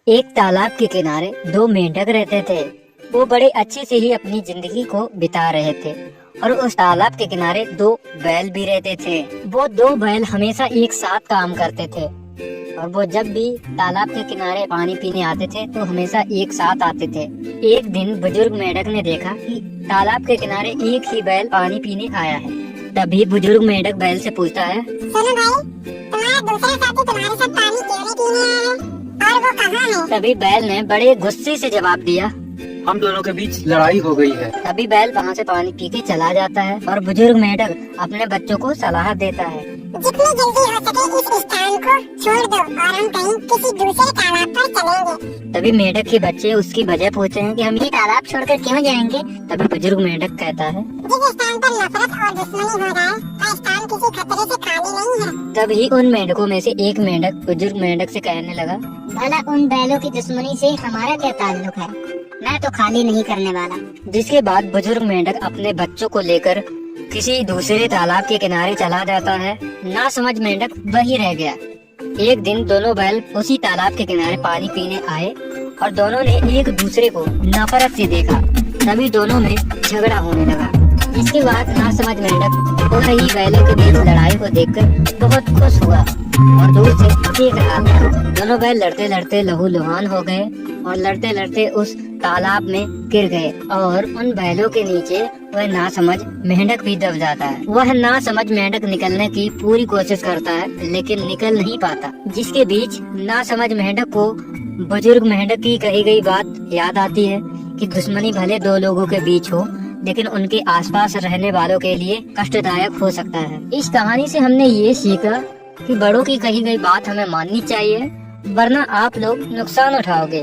एक तालाब के किनारे दो मेंढक रहते थे। वो बड़े अच्छे से ही अपनी जिंदगी को बिता रहे थे और उस तालाब के किनारे दो बैल भी रहते थे। वो दो बैल हमेशा एक साथ काम करते थे और वो जब भी तालाब के किनारे पानी पीने आते थे तो हमेशा एक साथ आते थे। एक दिन बुजुर्ग मेंढक ने देखा कि तालाब के किनारे एक ही बैल पानी पीने आया है। तभी बुजुर्ग मेंढक बैल से पूछता है, सुनो भाई, तुम्हारा दूसरा साथी तुम्हारे साथ पानी क्यों नहीं पीने आया है और वो कहाँ है? तभी बैल ने बड़े गुस्से से जवाब दिया, हम दोनों के बीच लड़ाई हो गई है। तभी बैल वहाँ से पानी पी के चला जाता है और बुजुर्ग मेंढक अपने बच्चों को सलाह देता है, जितनी जल्दी हो सके इस स्थान को छोड़ दो और हम कहीं किसी दूसरे तालाब पर चलेंगे। तभी मेंढक के बच्चे उसकी वजह पूछते हैं कि हम ये तालाब छोड़कर क्यों जाएंगे। तभी बुजुर्ग मेंढक कहता है, जिस स्थान पर नफरत और दुश्मनी हो रहा है वह स्थान किसी खतरे से खाली नहीं है। तभी उन मेंढकों में से एक मेंढक बुजुर्ग मेंढक से कहने लगा, भला उन बैलों की दुश्मनी से हमारा क्या ताल्लुक है? मैं तो खाली नहीं करने वाला। जिसके बाद बुजुर्ग मेंढक अपने बच्चों को लेकर किसी दूसरे तालाब के किनारे चला जाता है। ना समझ मेंढक वही रह गया। एक दिन दोनों बैल उसी तालाब के किनारे पानी पीने आए और दोनों ने एक दूसरे को नफरत से देखा। तभी दोनों में झगड़ा होने लगा। इसके बाद ना समझ मेंढक हो रही बैलों के बीच लड़ाई को देखकर बहुत खुश हुआ और दूर से देख रहा था। दोनों बैल लड़ते लड़ते लहूलुहान हो गए और लड़ते लड़ते उस तालाब में गिर गए और उन बैलों के नीचे वह नासमझ मेंढक भी दब जाता है। वह नासमझ मेंढक निकलने की पूरी कोशिश करता है लेकिन निकल नहीं पाता। जिसके बीच नासमझ मेंढक को बुजुर्ग मेंढक की कही गई बात याद आती है कि दुश्मनी भले दो लोगों के बीच हो लेकिन उनके आसपास रहने वालों के लिए कष्टदायक हो सकता है। इस कहानी से हमने ये सीखा कि बड़ों की कही गई बात हमें माननी चाहिए, वरना आप लोग नुकसान उठाओगे।